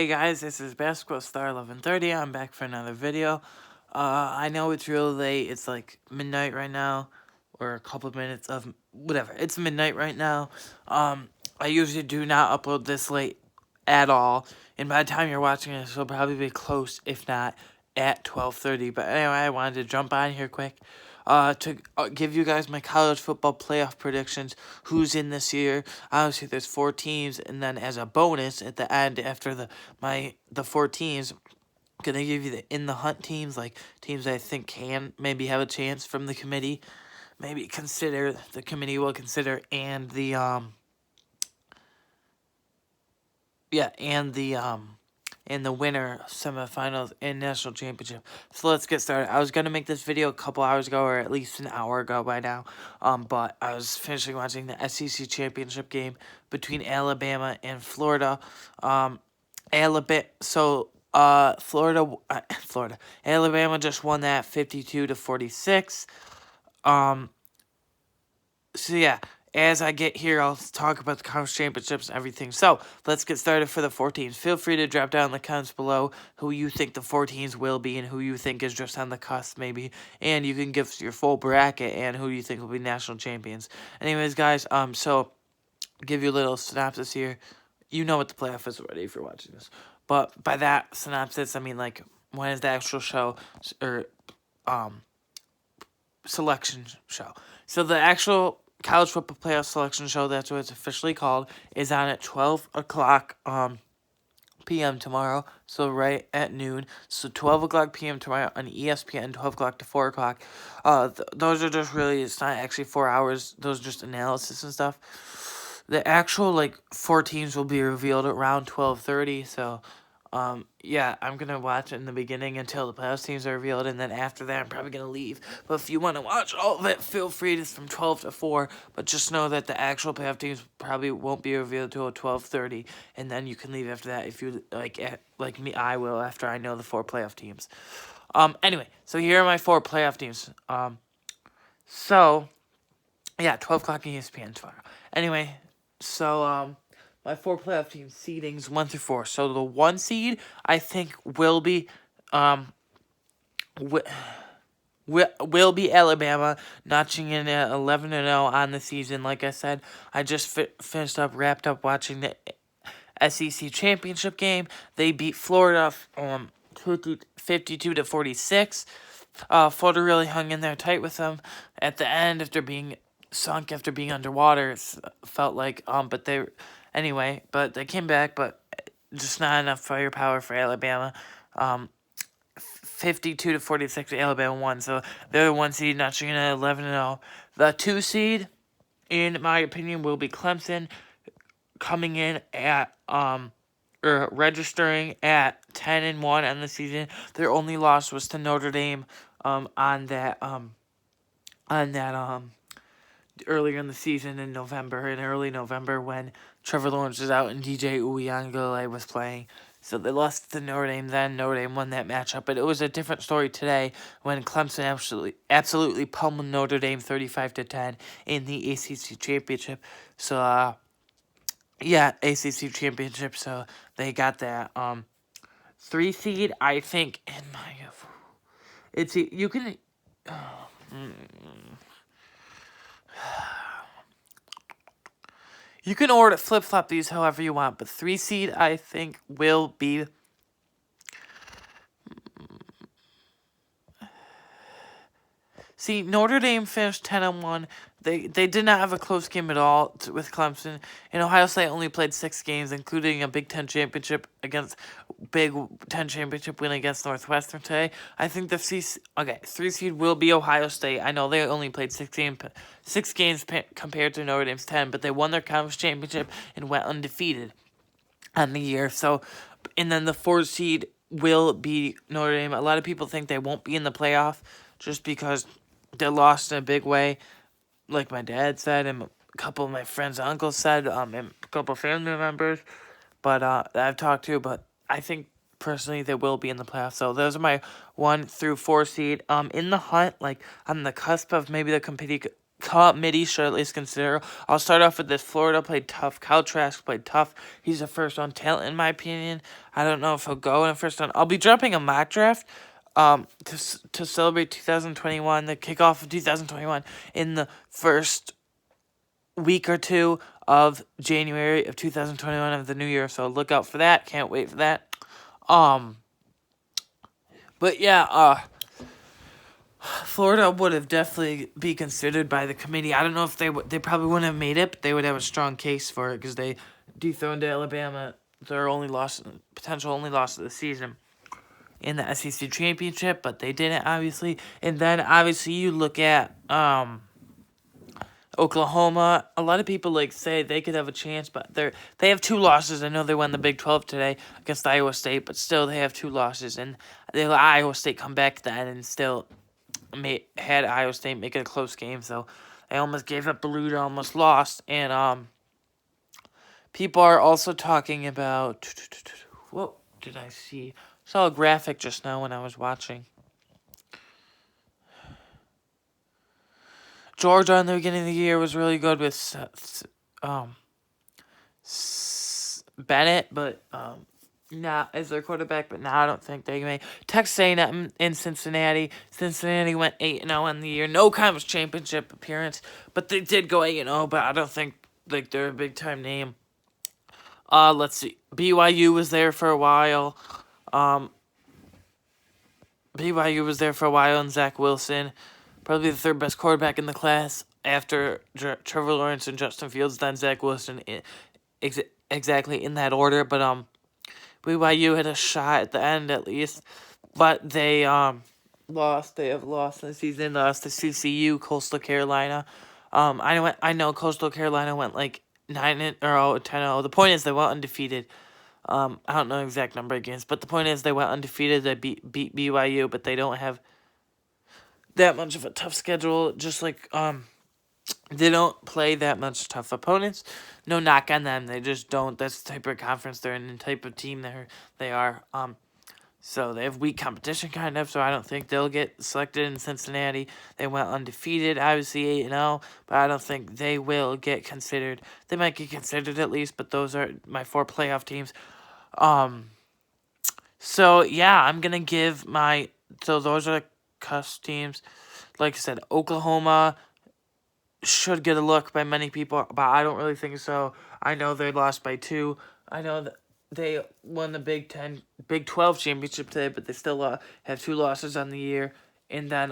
Hey guys, this is Basketball Star 1130. I'm back for another video. I know it's real late. It's like midnight right now, or a couple of minutes of whatever. It's midnight right now. I usually do not upload this late at all, and by the time you're watching this, it'll probably be close, if not at 12:30. But anyway, I wanted to jump on here quick. To give you guys my college football playoff predictions, who's in this year. Obviously, there's 4 teams, and then as a bonus at the end, after the 4 teams, I'm gonna give you the in the hunt teams, like teams I think can maybe have a chance from the committee. Maybe the committee will consider, and the and the winner semifinals and national championship. So let's get started. I was gonna make this video a couple hours ago, or at least an hour ago by now. But I was finishing watching the SEC championship game between Alabama and Florida. Alabama just won that 52-46. So yeah, as I get here, I'll talk about the conference championships and everything. So, let's get started for the 4 teams. Feel free to drop down in the comments below who you think the 4 teams will be and who you think is just on the cusp, maybe. And you can give your full bracket and who you think will be national champions. Anyways, guys, so, give you a little synopsis here. You know what the playoff is already if you're watching this. But by that synopsis, I mean, like, when is the actual show, or, selection show. So the actual college football playoff selection show, that's what it's officially called, is on at 12 o'clock p.m. tomorrow, so right at noon. So 12 o'clock p.m. tomorrow on ESPN, 12 o'clock to 4 o'clock. Those are just really, it's not actually 4 hours, those are just analysis and stuff. The actual, 4 teams will be revealed around 12:30, so... yeah, I'm gonna watch it in the beginning until the playoff teams are revealed, and then after that, I'm probably gonna leave. But if you want to watch all of it, feel free. It's from 12 to 4, but just know that the actual playoff teams probably won't be revealed until 12:30, and then you can leave after that if you, like me, I will, after I know the 4 playoff teams. Anyway, so here are my 4 playoff teams. So, yeah, 12 o'clock ESPN tomorrow. Anyway, so, my 4 playoff team seedings 1 through 4. So the 1 seed I think will be will be Alabama, notching in at 11-0 on the season. Like I said, I just wrapped up watching the SEC championship game. They beat Florida 52-46. Florida really hung in there tight with them at the end after being sunk, after being underwater. It felt like but they came back, but just not enough firepower for Alabama. 52-46, Alabama won, so they're the 1 seed, notching in at 11-0. The 2 seed, in my opinion, will be Clemson, coming in at registering at 10-1 on the season. Their only loss was to Notre Dame on that earlier in the season in early November, when Trevor Lawrence was out and DJ Uyunglele was playing. So they lost to Notre Dame then. Notre Dame won that matchup. But it was a different story today when Clemson absolutely pummeled Notre Dame 35-10 in the ACC championship. So, yeah, ACC championship. So they got that 3 seed, I think, in my... you can... You can flip-flop these however you want, but 3 seed, I think, will be... See, Notre Dame finished 10-1. They did not have a close game at all with Clemson. And Ohio State only played 6 games, including a Big Ten championship win against Northwestern today. I think the 3 seed will be Ohio State. I know they only played 6 games compared to Notre Dame's 10, but they won their conference championship and went undefeated on the year. So, and then the 4 seed will be Notre Dame. A lot of people think they won't be in the playoff just because they lost in a big way, like my dad said, and a couple of my friends' uncles said, and a couple of family members, but that I've talked to. But I think personally they will be in the playoffs. So those are my 1 through 4 seed. In the hunt, on the cusp of maybe the committee should at least consider. I'll start off with this. Florida played tough. Kyle Trask played tough. He's a first-round talent, in my opinion. I don't know if he'll go in a first-round. I'll be dropping a mock draft to celebrate 2021, the kickoff of 2021, in the first week or two of January of 2021 of the new year. So look out for that. Can't wait for that. But yeah, Florida would have definitely be considered by the committee. I don't know if they probably wouldn't have made it, but they would have a strong case for it because they dethroned Alabama, their potential only loss of the season, in the SEC championship, but they didn't, obviously. And then obviously you look at Oklahoma. A lot of people say they could have a chance, but they have 2 losses. I know they won the Big 12 today against Iowa State, but still they have 2 losses, and they let Iowa State come back at the end and still had Iowa State make it a close game. So they almost gave up Baluta, almost lost. And people are also talking about, what did I see? I saw a graphic just now when I was watching. Georgia in the beginning of the year was really good with Bennett, but not as their quarterback. But now I don't think they may. Texas A&M in Cincinnati. Cincinnati went 8-0 in the year. No conference championship appearance, but they did go 8-0. But I don't think they're a big time name. Let's see. BYU was there for a while. BYU was there for a while, and Zach Wilson, probably the 3rd best quarterback in the class after Trevor Lawrence and Justin Fields, then Zach Wilson, exactly in that order. But BYU had a shot at the end at least, but they lost. They have lost this season. Lost to CCU, Coastal Carolina. I know Coastal Carolina went 10-0. The point is they went undefeated. I don't know the exact number of games, but the point is they went undefeated. They beat BYU, but they don't have that much of a tough schedule. Just they don't play that much tough opponents. No knock on them. They just don't. That's the type of conference they're in, and the type of team they are. So they have weak competition, kind of. So I don't think they'll get selected in Cincinnati. They went undefeated, obviously 8-0, but I don't think they will get considered. They might get considered at least, but those are my 4 playoff teams. So yeah, I'm gonna give so those are the cuss teams. Like I said, Oklahoma should get a look by many people, but I don't really think so. I know they lost by 2. I know that they won the Big 12 championship today, but they still have 2 losses on the year. And then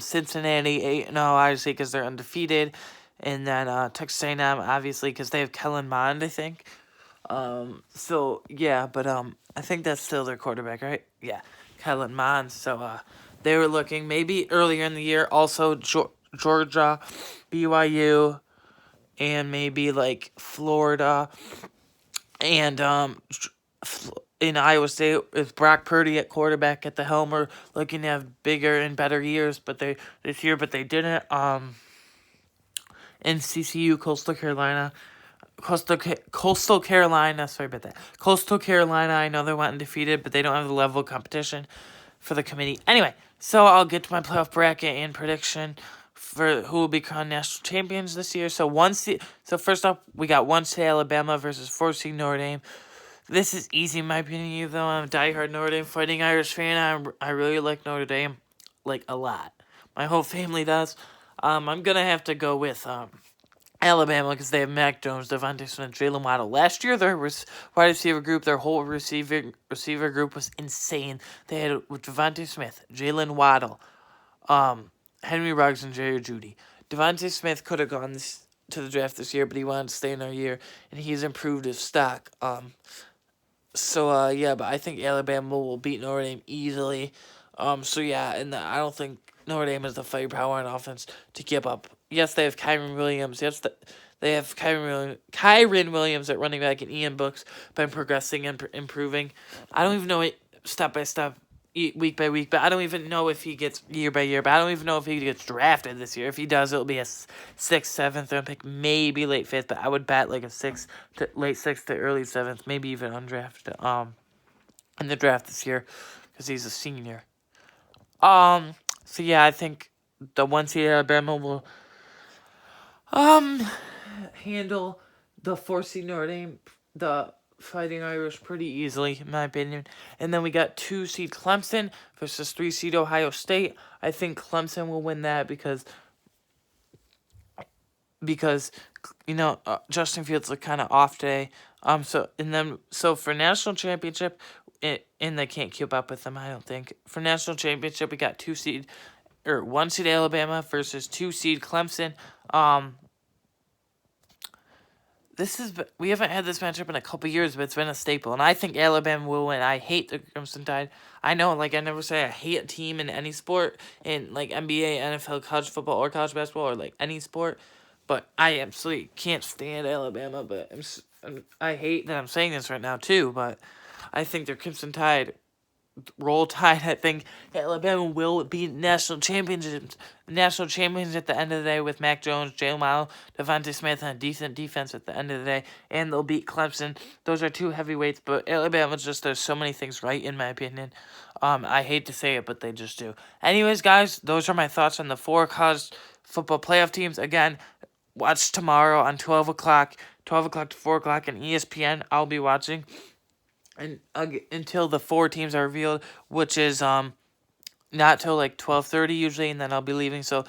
Cincinnati 8-0, obviously, because they're undefeated. And then Texas A&M, obviously, because they have Kellen Mond, I think. So yeah, but I think that's still their quarterback, right? Yeah, Kellen Mond. So they were looking maybe earlier in the year, also Georgia, BYU, and maybe Florida, and in Iowa State with Brock Purdy at quarterback at the helm, are looking to have bigger and better years. But they didn't. In CCU, Coastal Carolina, sorry about that. Coastal Carolina, I know they went undefeated, but they don't have the level of competition for the committee. Anyway, so I'll get to my playoff bracket and prediction for who will become national champions this year. So first up, we got 1 seed Alabama versus 4 seed Notre Dame. This is easy in my opinion, even though I'm a diehard Notre Dame Fighting Irish fan. I really like Notre Dame, a lot. My whole family does. I'm gonna have to go with Alabama because they have Mac Jones, Devontae Smith, Jalen Waddle. Last year, their wide receiver group, their whole receiver group was insane. They had with Devontae Smith, Jalen Waddle, Henry Ruggs, and Jerry Jeudy. Devontae Smith could have gone to the draft this year, but he wanted to stay in our year, and he's improved his stock. Yeah, but I think Alabama will beat Notre Dame easily. And I don't think Notre Dame has the firepower on offense to keep up. Yes, they have Kyren Williams. Yes, they have Kyren Williams at running back, and Ian Book's been progressing and improving. I don't even know it step by step, week by week, but I don't even know if he gets year by year. But I don't even know if he gets drafted this year. If he does, it'll be a 6th, 7th round pick, maybe late 5th. But I would bet a late 6th to early 7th, maybe even undrafted. In the draft this year, because he's a senior. I think the 1 seed Alabama will handle the 4 seed Notre Dame, the Fighting Irish, pretty easily, in my opinion. And then we got 2 seed Clemson versus 3 seed Ohio State. I think Clemson will win that because Justin Fields looked kind of off today. So for national championship, and they can't keep up with them, I don't think. For national championship, we got 1 seed Alabama versus 2 seed Clemson. We haven't had this matchup in a couple years, but it's been a staple, and I think Alabama will win. I hate the Crimson Tide. I know, I never say I hate a team in any sport, in NBA, NFL, college football, or college basketball, or any sport, but I absolutely can't stand Alabama. But I hate that I'm saying this right now too. But I think their Crimson Tide. Roll Tide. I think Alabama will be national champions at the end of the day with Mac Jones, Jalen Milroe, Devontae Smith, and a decent defense at the end of the day, and they'll beat Clemson. Those are 2 heavyweights, but Alabama's just there's so many things right, in my opinion. I hate to say it, but they just do. Anyways, guys, those are my thoughts on the 4 college football playoff teams. Again, watch tomorrow on 12 o'clock to 4 o'clock on ESPN. I'll be watching. And until the 4 teams are revealed, which is not till 12:30 usually, and then I'll be leaving. So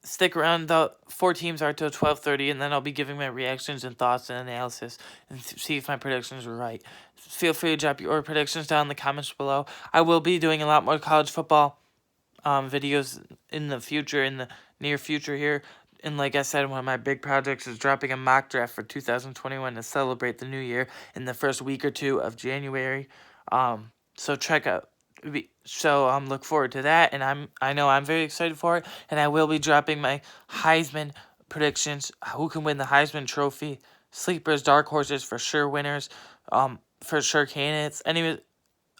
stick around. The 4 teams are till 12:30, and then I'll be giving my reactions and thoughts and analysis and see if my predictions were right. Feel free to drop your predictions down in the comments below. I will be doing a lot more college football videos in the near future here. And like I said, one of my big projects is dropping a mock draft for 2021 to celebrate the new year in the first week or 2 of January. So look forward to that, and I know I'm very excited for it, and I will be dropping my Heisman predictions. Who can win the Heisman Trophy? Sleepers, dark horses, for sure winners. For sure candidates. Anyways,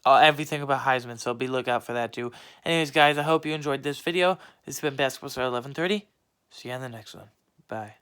everything about Heisman, so be lookout for that too. Anyways, guys, I hope you enjoyed this video. This has been Basketball Star 1130. See you on the next one. Bye.